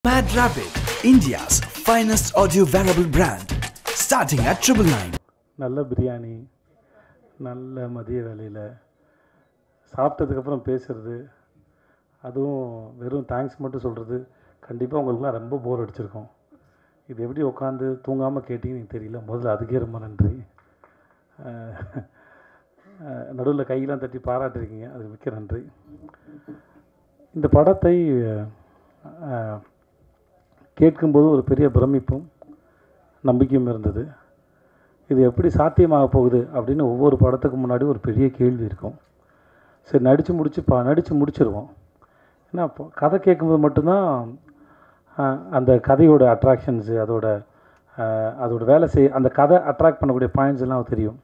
Mad Rabbit, India's finest audio wearable brand, starting at 999. நல்ல பிரியாணி, நல்ல மதிய வேலையில் சாப்பிட்டதுக்கப்புறம் பேசுகிறது, அதுவும் வெறும் தேங்க்ஸ் மட்டும் சொல்கிறது, கண்டிப்பாக உங்களுக்குலாம் ரொம்ப போர் அடிச்சிருக்கும். இது எப்படி உட்காந்து தூங்காமல் கேட்டிங்கன்னு எனக்கு தெரியல. முதல்ல அதுக்கே ரொம்ப நன்றி. நடுவில் கையெல்லாம் தட்டி பாராட்டிருக்கீங்க, அதுக்கு மிக்க நன்றி. இந்த படத்தை கேட்கும்போது ஒரு பெரிய பிரமிப்பும் நம்பிக்கையும் இருந்தது. இது எப்படி சாத்தியமாக போகுது அப்படின்னு ஒவ்வொரு படத்துக்கு முன்னாடி ஒரு பெரிய கேள்வி இருக்கும். சரி, நடித்து முடிச்சிருவோம். ஏன்னா கதை கேட்கும்போது மட்டும்தான் அந்த கதையோட அட்ராக்ஷன்ஸு, அதோட வேலை அந்த கதை அட்ராக்ட் பண்ணக்கூடிய பாயிண்ட்ஸ் எல்லாம் தெரியும்.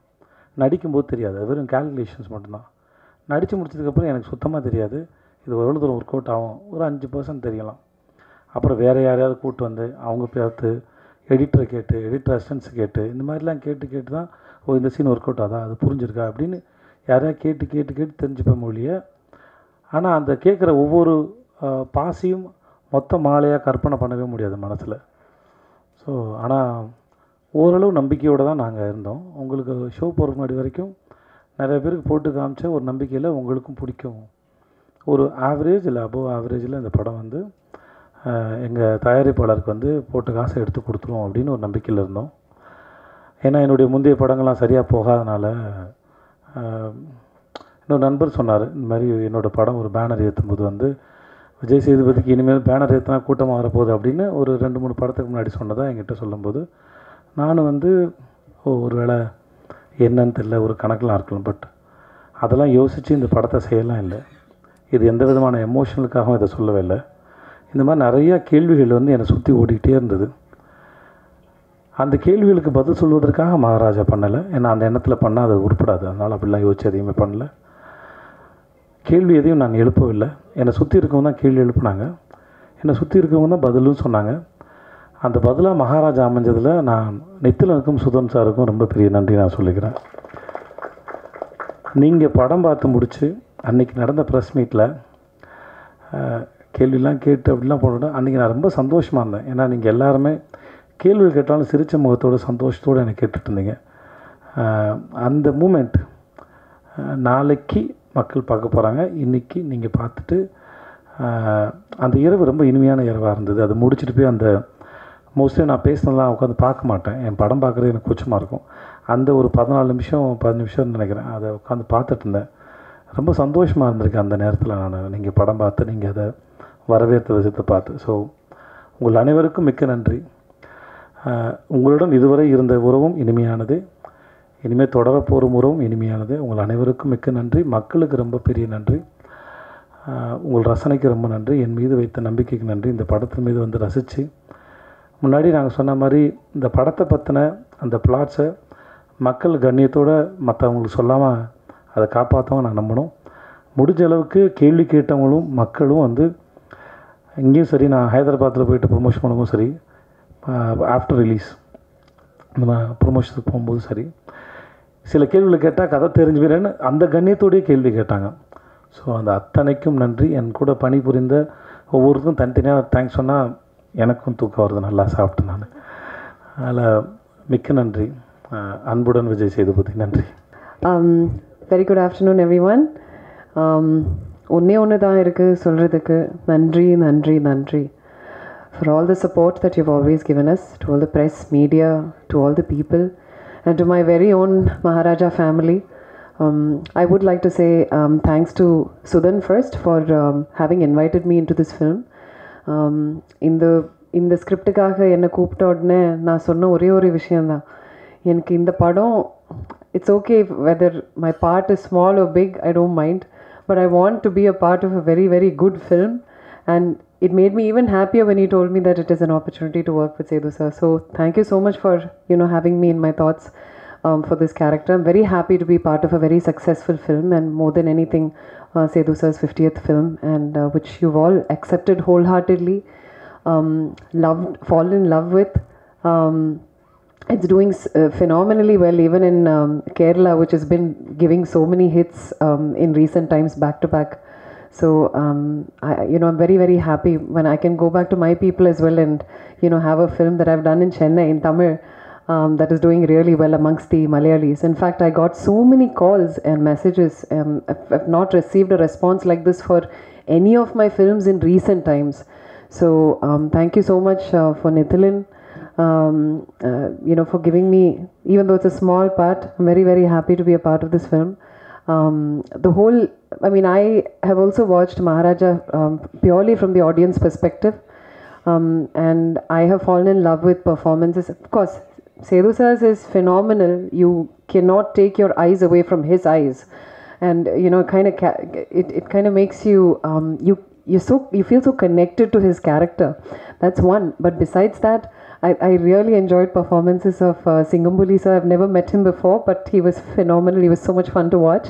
நடிக்கும்போது தெரியாது, அது வெறும் கேல்குலேஷன்ஸ் மட்டும்தான். நடித்து முடிச்சதுக்கப்புறம் எனக்கு சுத்தமாக தெரியாது இது எவ்வளோ தூரம் ஒர்க் அவுட் ஆகும். ஒரு 5% தெரியலாம். அப்புறம் வேறு யாரையாவது கூப்பிட்டு வந்து அவங்க பார்த்து எடிட்டரை கேட்டு, எடிட்டர் அசிஸ்டன்ஸ் கேட்டு, இந்த மாதிரிலாம் கேட்டு தான் இந்த சீன் ஒர்க் அவுட் ஆகுதா, அது புரிஞ்சிருக்கா அப்படின்னு யாரையா கேட்டு தெரிஞ்சுப்பேன் மொழிய. ஆனால் அந்த கேட்குற ஒவ்வொரு பாசியும் மொத்த மாலையாக கற்பனை பண்ணவே முடியாது மனசில். ஸோ ஆனால் ஓரளவு நம்பிக்கையோடு தான் நாங்கள் இருந்தோம். உங்களுக்கு ஷோ போகிறதுக்கு முன்னாடி வரைக்கும் நிறைய பேருக்கு போட்டு காமிச்ச ஒரு நம்பிக்கையில் உங்களுக்கும் பிடிக்கும். ஒரு ஆவரேஜ் இல்லை அபோவ் ஆவரேஜில் இந்த படம் வந்து எங்கள் தயாரிப்பாளருக்கு போட்டு காசை எடுத்து கொடுத்துருவோம் அப்படின்னு ஒரு நம்பிக்கையில் இருந்தோம். ஏன்னா என்னுடைய முந்தைய படங்கள்லாம் சரியாக போகாதனால இன்னொரு நண்பர் சொன்னார், இந்த மாதிரி என்னோடய படம் ஒரு பேனர் ஏற்றும்போது விஜய் சேதுபதிக்கு இனிமேல் பேனர் ஏற்றினா கூட்டமாக வரப்போகுது அப்படின்னு ஒரு 2-3 படத்துக்கு முன்னாடி சொன்னதாக என்கிட்ட சொல்லும்போது நானும் ஒரு வேளை என்னன்னு தெரியல, ஒரு கணக்கெலாம் இருக்கலாம். பட் அதெல்லாம் யோசித்து இந்த படத்தை செய்யலாம் இல்லை. இது எந்த விதமான எமோஷனலுக்காகவும் இதை சொல்லவே இல்லை. இந்த மாதிரி நிறையா கேள்விகள் என்னை சுற்றி ஓடிக்கிட்டே இருந்தது. அந்த கேள்விகளுக்கு பதில் சொல்வதற்காக மகாராஜா பண்ணலை. ஏன்னா அந்த எண்ணத்தில் பண்ணால் அது உருப்படாது. அதனால் அப்படிலாம் யோசிச்சு எதையுமே பண்ணலை. கேள்வி எதையும் நான் எழுப்பவில்லை. என்னை சுற்றி இருக்கவங்க தான் கேள்வி எழுப்புனாங்க, என்னை சுற்றி இருக்கவங்க தான் பதிலும் சொன்னாங்க. அந்த பதிலாக மகாராஜா அமைஞ்சதில் நான் நித்திலனுக்கும் சுதன் சாருக்கும் ரொம்ப பெரிய நன்றி நான் சொல்லிக்கிறேன். நீங்கள் படம் பார்த்து முடித்து அன்றைக்கி நடந்த ப்ரெஸ் மீட்டில் கேள்விலாம் கேட்டு அப்படிலாம் போனோட அன்றைக்கி நான் ரொம்ப சந்தோஷமாக இருந்தேன். ஏன்னா நீங்கள் எல்லாருமே கேள்வி கேட்டாலும் சிரித்த முகத்தோடு சந்தோஷத்தோடு எனக்கு கேட்டுட்டு இருந்தீங்க. அந்த மூமெண்ட் நாளைக்கு மக்கள் பார்க்க போகிறாங்க. இன்றைக்கி நீங்கள் பார்த்துட்டு அந்த இரவு ரொம்ப இனிமையான இரவாக இருந்தது. அது முடிச்சுட்டு போய் அந்த மோஸ்ட்லி நான் பேசினலாம் உட்காந்து பார்க்க மாட்டேன். என் படம் பார்க்குறது எனக்கு கூச்சமாக இருக்கும். அந்த ஒரு 14 நிமிஷம் 10 நிமிஷம்னு நினைக்கிறேன், அதை உட்காந்து பார்த்துட்டு இருந்தேன். ரொம்ப சந்தோஷமாக இருந்திருக்கு அந்த நேரத்தில். நீங்கள் படம் பார்த்து நீங்கள் அதை வரவேற்ற விதத்தை பார்த்து. ஸோ உங்கள் அனைவருக்கும் மிக்க நன்றி. உங்களுடன் இதுவரை இருந்த உறவும் இனிமையானது, இனிமேல் தொடரப்போகும் உறவும் இனிமையானது. உங்கள் அனைவருக்கும் மிக்க நன்றி. மக்களுக்கு ரொம்ப பெரிய நன்றி. உங்கள் ரசனைக்கு ரொம்ப நன்றி. என் மீது வைத்த நம்பிக்கைக்கு நன்றி. இந்த படத்தின் மீது ரசித்து முன்னாடி நாங்கள் சொன்ன மாதிரி இந்த படத்தை பற்றின அந்த பிளாட்ஸை மக்கள் கண்ணியத்தோடு மற்றவங்களுக்கு சொல்லாமல் அதை காப்பாற்றவும் நான் நம்பணும். முடிஞ்ச அளவுக்கு கேள்வி கேட்டவங்களும் மக்களும் இங்கேயும் சரி, நான் ஹைதராபாத்தில் போயிட்டு ப்ரொமோஷன் பண்ணும்போது சரி, ஆஃப்டர் ரிலீஸ் நம்ம ப்ரொமோஷனுக்கு போகும்போது சரி, சில கேள்விகளை கேட்டால் கதை தெரிஞ்சு போயிடுன்னு அந்த கண்ணியத்தோடையே கேள்வி கேட்டாங்க. ஸோ அந்த அத்தனைக்கும் நன்றி. என் கூட பணிபுரிந்த ஒவ்வொருத்தரும் தனித்தனியாக தேங்க்ஸ் சொன்னால் எனக்கும் தூக்கம் வருது, நல்லா சாப்பிட்டேன் நான். அதில் மிக்க நன்றி. அன்புடன் விஜய் சேதுபதி. நன்றி. Very good afternoon every one. ஒன்று தான் இருக்குது சொல்கிறதுக்கு. நன்றி for all the support that you've always given us, to all the press, media, to all the people, and to my very own Maharaja family. I would like to say thanks to Sudan first for having invited me into this film. இந்த ஸ்கிரிப்டுக்காக என்னை கூப்பிட்ட உடனே நான் சொன்ன ஒரே விஷயந்தான், எனக்கு இந்த படம் it's okay whether my part is small or big, I don't mind, but I want to be a part of a very, very good film. And it made me even happier when he told me that it is an opportunity to work with Sethu sir. So thank you so much for having me in my thoughts for this character. I'm very happy to be part of a very successful film, and more than anything Sethu sir's 50th film, and which you've all accepted wholeheartedly, fallen in love with. It's doing phenomenally well even in Kerala, which has been giving so many hits in recent times back to back. So, I'm very, very happy when I can go back to my people as well and, have a film that I've done in Chennai in Tamil that is doing really well amongst the Malayalis. In fact, I got so many calls and messages. I've not received a response like this for any of my films in recent times. So, thank you so much for Nithilin, for giving me, even though it's a small part, I'm very, very happy to be a part of this film. I have also watched Maharaja purely from the audience perspective, and I have fallen in love with performances. Of course, Sethu Sir's is phenomenal. You cannot take your eyes away from his eyes, and it kind of makes you you feel so connected to his character. That's one. But besides that, I really enjoyed performances of Singambuli sir. I've never met him before, but he was phenomenal. He was so much fun to watch.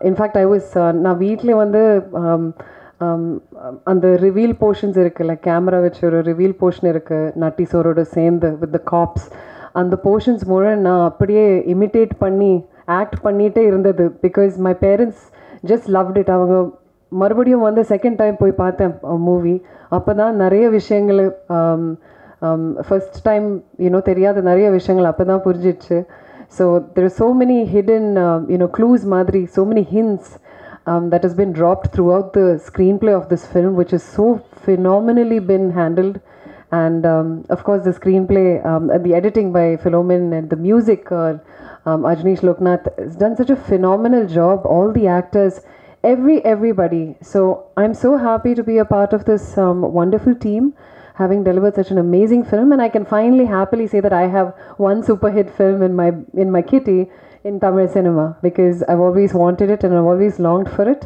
In fact, I was நான் வீட்டில் வந்து அந்த reveal portions இருக்குல்ல, camera வச்சு ஒரு reveal portion இருக்குது நட்டி சோரோட சேர்ந்து with the cops, அந்த போர்ஷன்ஸ் மூலம் நான் அப்படியே இமிட்டேட் பண்ணி ஆக்ட் பண்ணிகிட்டே இருந்தது. Because my parents just loved it. அவங்க மறுபடியும் வந்து செகண்ட் டைம் போய் பார்த்தேன் மூவி. அப்போ தான் நிறைய விஷயங்கள் ஃபர்ஸ்ட் டைம் தெரியாத நிறைய விஷயங்கள் அப்போ தான் புரிஞ்சிடுச்சு. So there are so many hidden clues madri, so many hints that has been dropped throughout the screenplay of this film, which is so phenomenally been handled. And of course the screenplay, the editing by Philomen, and the music, Ajneesh Loknath has done such a phenomenal job. All the actors, everybody. So I'm so happy to be a part of this wonderful team, having delivered such an amazing film, and I can finally happily say that I have one super hit film in my kitty in Tamil cinema, because I've always wanted it and I've always longed for it.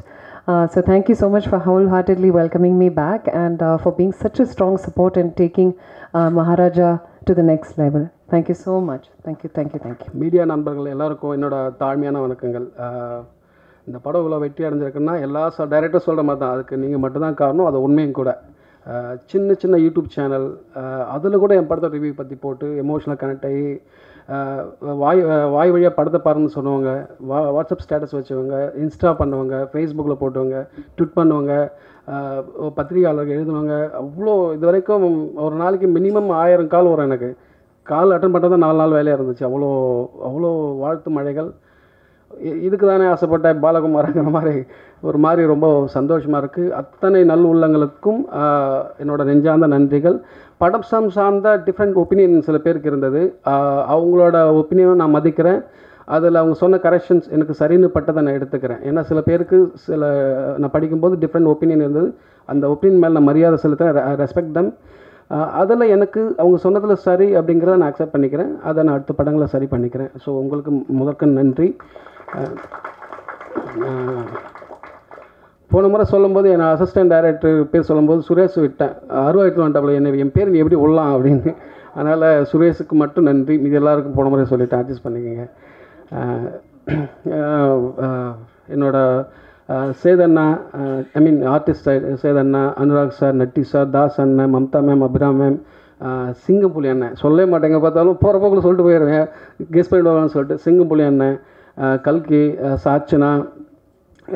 So thank you so much for wholeheartedly welcoming me back, and for being such a strong support and taking Maharaja to the next level. Thank you so much. Thank you. Media நண்பர்கள் எல்லாருக்கும் என்னோட தாழ்மையான வணக்கங்கள். இந்த படம் இவ்வளோ வெற்றி அடைஞ்சிருக்குன்னா எல்லா டைரக்டர் சொல்கிற மாதிரி தான், அதுக்கு நீங்கள் மட்டும்தான் காரணம். அது உண்மையும் கூட. சின்ன யூடியூப் சேனல், அதில் கூட என் படத்தை ரிவ்யூ பற்றி போட்டு எமோஷனலாக கனெக்ட் ஆகி வாய் வழியாக படத்தை பாருன்னு சொன்னவங்க, வாட்ஸ்அப் ஸ்டேட்டஸ் வச்சவங்க, இன்ஸ்டா பண்ணுவாங்க, ஃபேஸ்புக்கில் போட்டவங்க, ட்விட் பண்ணுவாங்க, பத்திரிகையாளர்கள் எழுதுவாங்க. அவ்வளோ இது வரைக்கும் ஒரு நாளைக்கு மினிமம் 1000 கால் வரும். எனக்கு கால் அட்டன் பண்ணுறது தான் 4 நாள் வேலையாக இருந்துச்சு. அவ்வளோ வாழ்த்து மழைகள். இதுக்கு தானே ஆசைப்பட்ட பாலகுமாரங்கிற மாதிரி ரொம்ப சந்தோஷமாக இருக்குது. அத்தனை நல் உள்ளங்களுக்கும் என்னோட நெஞ்சார்ந்த நன்றிகள். படம் சார்ந்த டிஃப்ரெண்ட் ஒப்பீனியன் சில பேருக்கு இருந்தது. அவங்களோட ஒப்பீனியனை நான் மதிக்கிறேன். அதில் அவங்க சொன்ன கரெக்ஷன்ஸ் எனக்கு சரின்னு பட்டதை நான் எடுத்துக்கிறேன். ஏன்னா சில பேருக்கு நான் படிக்கும்போது டிஃப்ரெண்ட் ஒப்பீனியன் இருந்தது. அந்த ஒப்பீனியன் மேலே நான் மரியாதை செலுத்துகிறேன். ரெஸ்பெக்ட் தம். அதில் எனக்கு அவங்க சொன்னதில் சரி அப்படிங்கிறத நான் அக்செப்ட் பண்ணிக்கிறேன். அதை நான் அடுத்த படங்களை சரி பண்ணிக்கிறேன். ஸோ உங்களுக்கு முதற்க நன்றி. போன முறை சொல்லும்போது என் அசிஸ்டன்ட் டைரக்டர் பேர் சொல்லும்போது சுரேஷ் விட்டேன். அருவாயிட்டு வந்துட்டாப்புல என் பேர் நீ எப்படி விடலாம் அப்படின்னு. அதனால் சுரேஷுக்கு மட்டும் நன்றி. மீது எல்லாருக்கும் போன முறை சொல்லிவிட்டு அட்ஜஸ்ட் பண்ணிக்கோங்க. என்னோட சேதண்ணா, ஆர்டிஸ்ட் சேதண்ணா, அனுராக் சார், நட்டி சார், தாஸ் அண்ணன், மம்தா மேம், அபிராம் மேம், சிங்கம்புலி அண்ணன் சொல்லவே மாட்டேங்க, பார்த்தாலும் போகிற போக்கில் சொல்லிட்டு போயிடுவேன், கெஸ் பண்ணிவிடுவாங்கன்னு சொல்லிட்டு. சிங்கம்புலி அண்ணன், கல்கி, சாச்சனா,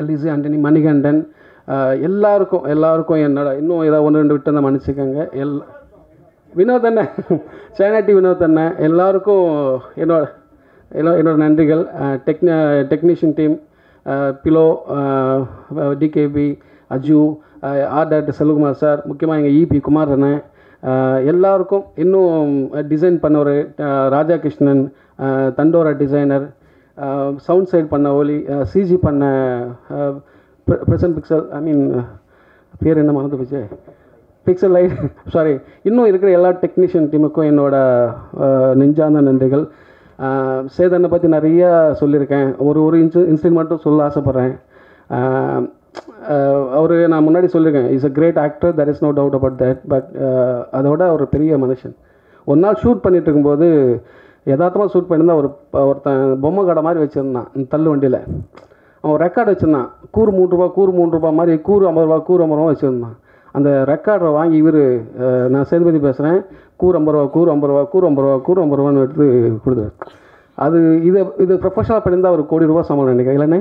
லிசி ஆண்டனி, மணிகண்டன், எல்லாருக்கும் என்னோட இன்னும் ஏதாவது 1-2 விட்டு தான் மன்னிச்சுக்கோங்க. வினோத் அண்ணன், சைனாட்டி வினோத் அண்ணன், எல்லாருக்கும் என்னோட நன்றிகள். Technician team, Philo, TKP, Aju, art director Selvakumar sir, முக்கியமாக எங்கள் இபி குமார் அண்ணன், எல்லாருக்கும், இன்னும் டிசைன் பண்ணவர் ராஜா கிருஷ்ணன், தண்டோரா டிசைனர், சவுண்ட் சைட் பண்ண ஒலி, சிஜி பண்ண ப்ரெசன்ட் பிக்சல், பேர் என்ன மறந்து போச்சு, பிக்சல் லைட், சாரி, இன்னும் இருக்கிற எல்லா டெக்னீஷியன் டீமுக்கும் என்னோட நெஞ்சார்ந்த நன்றிகள். சேதனை பற்றி நிறையா சொல்லியிருக்கேன். ஒரு இன்சிடென்ட் மட்டும் சொல்ல ஆசைப்பட்றேன். அவர் நான் முன்னாடி சொல்லியிருக்கேன், is a great actor, there is no doubt about that. But அதோட ஒரு பெரிய மனுஷன். ஒரு நாள் ஷூட் பண்ணிகிட்டு இருக்கும்போது யதார்த்தமாக ஷூட் பண்ணியிருந்தா ஒருத்தன் பொம்மை கடை மாதிரி வச்சுருந்தான் தள்ளு வண்டியில். அவன் ரெக்கார்டு வச்சுருந்தான். கூறு 3 ரூபா மாதிரி, கூறு 50 ரூபா, கூறு 50 ரூபா வச்சுருந்தான். அந்த ரெக்கார்டரை வாங்கி நான் சேதுபதி பேசுகிறேன், கூறு 50 ரூபா, கூறு 50 ரூபா, கூறு 50 ரூபா, கூறு 50 ரூபான்னு எடுத்து கொடுத்தாரு. இது ப்ரொஃபஷனலாக பண்ணியிருந்தால் ஒரு ₹1 கோடி சம்பளம் நினைக்கிறேன் இல்லைண்ணே.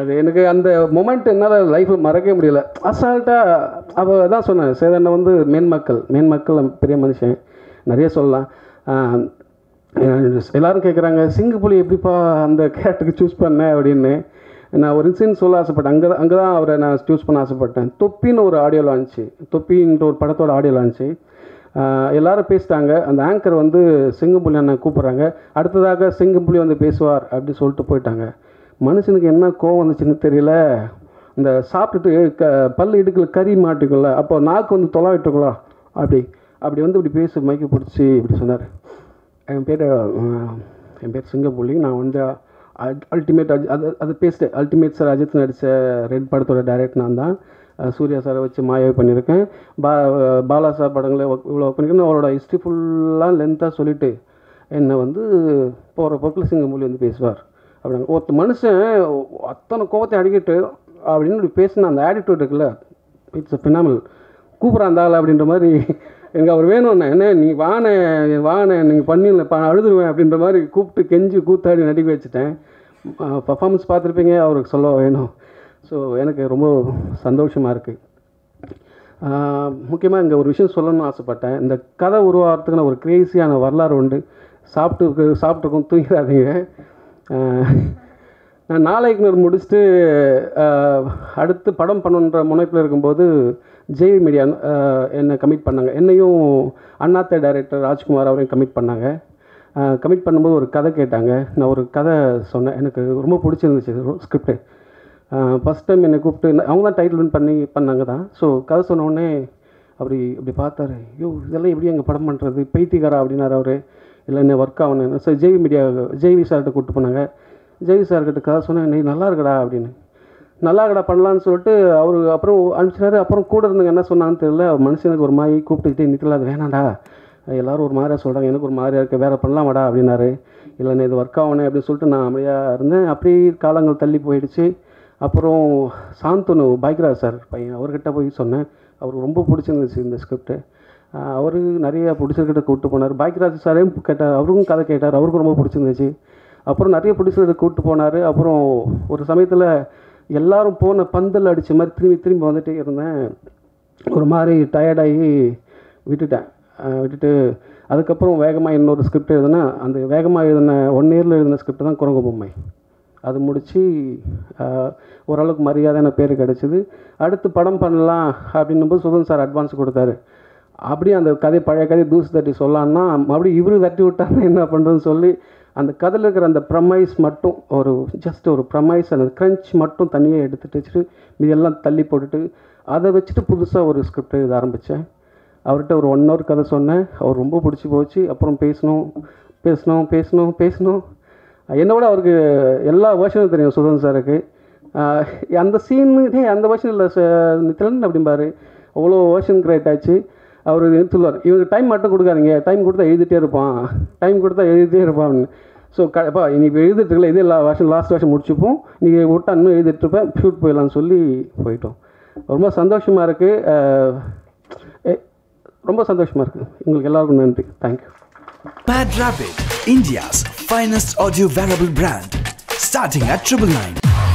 அது எனக்கு அந்த மொமெண்ட் என்னால் லைஃப்பில் மறக்கவே முடியல. அசால்ட்டாக அவள் தான் சொன்னேன், சேதனை வந்து மேன்மக்கள் பெரிய மனுஷன் நிறைய சொல்லலாம். எல்லோரும் கேட்குறாங்க சிங்கப்புலி எப்படிப்பா அந்த கேரக்டருக்கு சூஸ் பண்ணேன் அப்படின்னு. நான் ஒரு இன்சிடென்ட் சொல்ல ஆசைப்பட்டேன். அங்கே தான் அவரை நான் சூஸ் பண்ண ஆசைப்பட்டேன். தொப்பின்னு ஒரு ஆடியோ லான்ச்சு, தொப்பின்ற ஒரு படத்தோட ஆடியோ லான்ச்சு. எல்லோரும் பேசிட்டாங்க. அந்த ஆங்கர் வந்து சிங்கப்புலி அண்ணன் கூப்பிட்றாங்க, அடுத்ததாக சிங்கப்புலி வந்து பேசுவார் அப்படி சொல்லிட்டு போயிட்டாங்க. மனுஷனுக்கு என்ன கோவம் வந்துச்சுன்னு தெரியல. இந்த சாப்பிட்டுட்டு பல் இடுக்கில் கறி மாட்டிக்கல, அப்போ நாக்கு வந்து தொலாவிட்டுருக்கலாம், அப்படி வந்து இப்படி பேச மைக்கு பிடிச்சி இப்படி சொன்னார். என் பேர் சிங்கப்புலி, நான் வந்து அல்டிமேட் அது பேசிட்டேன். அல்டிமேட் சார் அஜித் நடித்த ரெட் படத்தோட டைரக்ட் நான் தான். சூர்யா சாரை வச்சு மாயாவை பண்ணியிருக்கேன். பாலா சார் படங்களை இவ்வளோ பண்ணியிருக்கேன். அவரோட ஹிஸ்ட்ரி ஃபுல்லாக லென்த்தாக சொல்லிவிட்டு என்னை வந்து போகிற போக்கில் சிங்கப்புலி வந்து பேசுவார் அப்படிங்க. ஒருத்தர் மனுஷன் அத்தனை கோவத்தை அடிக்கிட்டு அப்படின்னு இப்படி பேசின அந்த ஆட்டிடியூட் இருக்குல்ல, இட்ஸ் அ ஃபினாமினல். கூப்பிட்றான் தாள் அப்படின்ற மாதிரி. எனக்கு அவர் வேணும்ண்ணே, என்ன நீ வானே நீங்கள் பண்ணிடல அழுதுருவேன் அப்படின்ற மாதிரி கூப்பிட்டு கெஞ்சி கூத்தாடி நடிக்க வச்சுட்டேன். பர்ஃபார்மன்ஸ் பார்த்துருப்பீங்க, அவருக்கு சொல்ல வேணும். ஸோ எனக்கு ரொம்ப சந்தோஷமாக இருக்குது. முக்கியமாக இங்கே ஒரு விஷயம் சொல்லணும்னு ஆசைப்பட்டேன். இந்த கதை உருவாகிறதுக்கு நான் ஒரு கிரேசியான வரலாறு உண்டு. சாப்பிட்டுருக்கோம், தூங்கிடாதீங்க. நான் நாளைக்கு முடிச்சுட்டு அடுத்து படம் பண்ணுன்ற முனைப்பில் இருக்கும்போது ஜேவி மீடியா என்னை கமிட் பண்ணாங்க. என்னையும் அண்ணாத்த டைரக்டர் ராஜ்குமார் அவரையும் கமிட் பண்ணாங்க. கமிட் பண்ணும்போது ஒரு கதை கேட்டாங்க. நான் ஒரு கதை சொன்னேன், எனக்கு ரொம்ப பிடிச்சிருந்துச்சு ஸ்கிரிப்டு. ஃபஸ்ட் டைம் என்னை கூப்பிட்டு அவங்க தான் டைட்டில் வின் பண்ணாங்க தான். ஸோ கதை சொன்னோடனே இப்படி பார்த்தாரு, ஐயோ இதெல்லாம் எப்படி எங்கள் படம் பண்ணுறது, பைத்தியக்காரா அப்படின்னாரு அவர். இல்லை என்ன ஒர்க் ஆகணும். ஸோ ஜேவி சார்கிட்ட கூப்பிட்டு போனாங்க. ஜேவி சார்கிட்ட கதை சொன்னேன், நீ நல்லா இருக்கடா அப்படின்னு. நல்லா இருக்கடா பண்ணலான்னு சொல்லிட்டு அவர் அப்புறம் அனுப்பிச்சினாரு. அப்புறம் கூட இருந்தவங்க என்ன சொன்னான்னு தெரியல, மனுஷனுக்கு ஒரு மாதிரி கூப்பிட்டுக்கிட்டே நிற்கல, அது வேணாண்டா எல்லோரும் ஒரு மாதிரியாக சொல்கிறாங்க, எனக்கு ஒரு மாதிரியாக இருக்குது, வேறு பண்ணலாமாடா அப்படின்னாரு. இல்லைண்ணே இது ஒர்க் ஆகணும் அப்படின்னு சொல்லிட்டு நான் அமைதியாக இருந்தேன். அப்படியே காலங்கள் தள்ளி போயிடுச்சு. அப்புறம் சாந்தனு பாக்யராஜ் சார் பையன், அவர்கிட்ட போய் சொன்னேன். அவருக்கு ரொம்ப பிடிச்சிருந்துச்சு இந்த ஸ்கிரிப்டு. அவர் நிறைய ப்ரொடியூசர்கிட்ட கூப்பிட்டு போனார். பாக்யராஜ் சாரையும் கேட்டார், அவருக்கும் கதை கேட்டார், அவருக்கும் ரொம்ப பிடிச்சிருந்துச்சு. அப்புறம் நிறைய ப்ரொடியூசர்கிட்ட கூப்பிட்டு போனார். அப்புறம் ஒரு சமயத்தில் எல்லோரும் போன பந்தல் அடித்த மாதிரி திரும்பி வந்துகிட்டே இருந்தேன். ஒரு மாதிரி டயர்டாகி விட்டுட்டு அதுக்கப்புறம் வேகமாக இன்னொரு ஸ்கிரிப்ட் எழுதுனா, அந்த வேகமாக எழுதின 1 இயரில் எழுதின ஸ்கிரிப்ட் தான் குரங்கு பொம்மை. அது முடித்து ஓரளவுக்கு மரியாதையான பேர் கிடச்சிது. அடுத்து படம் பண்ணலாம் அப்படின்னும்போது சுதன் சார் அட்வான்ஸ் கொடுத்தாரு. அப்படியே அந்த பழைய கதையை தூசு தட்டி சொல்லலான்னா மறுபடியும் இவரு தட்டி விட்டாங்கன்னா என்ன பண்ணுறதுன்னு சொல்லி அந்த கதையில் இருக்கிற அந்த ப்ரமைஸ் மட்டும் ஜஸ்ட் ஒரு ப்ரமைஸ், அந்த க்ரன்ச் மட்டும் தனியாக எடுத்துகிட்டு வச்சுட்டு இதெல்லாம் தள்ளி போட்டுட்டு அதை வச்சுட்டு புதுசாக ஒரு ஸ்கிரிப்ட் எழுத ஆரம்பித்தேன். அவர்கிட்ட ஒரு 1 hour கதை சொன்னேன். அவர் ரொம்ப பிடிச்சி போச்சு. அப்புறம் பேசணும். என்னோட அவருக்கு எல்லா வேர்ஷனும் தெரியும் சுதன் சாருக்கு. அந்த சீனு அந்த வேர்ஷன் இல்லை நித்திலன் அப்படிம்பாரு. அவ்வளோ வேர்ஷன் கிரியேட் ஆச்சு. அவர் சொல்லுவார், இவனுக்கு டைம் மட்டும் கொடுக்காதீங்க, டைம் கொடுத்தா எழுதிட்டே இருப்பான். ஸோ அப்பா நீ இப்போ எழுதிட்டுருக்கல, இதே லாஸ்ட் வேர்ஷன் முடிச்சுப்போம், நீங்கள் விட்டா இன்னும் எழுதிட்டுருப்பேன், ஷூட் போயிடலான்னு சொல்லி போயிட்டோம். ரொம்ப சந்தோஷமாக இருக்குது. ரொம்ப சந்தோஷமாக இருக்குது. உங்களுக்கு எல்லாருக்கும் நன்றி. Thank you. Mad Rapid, India's finest audio wearable brand, starting at 999.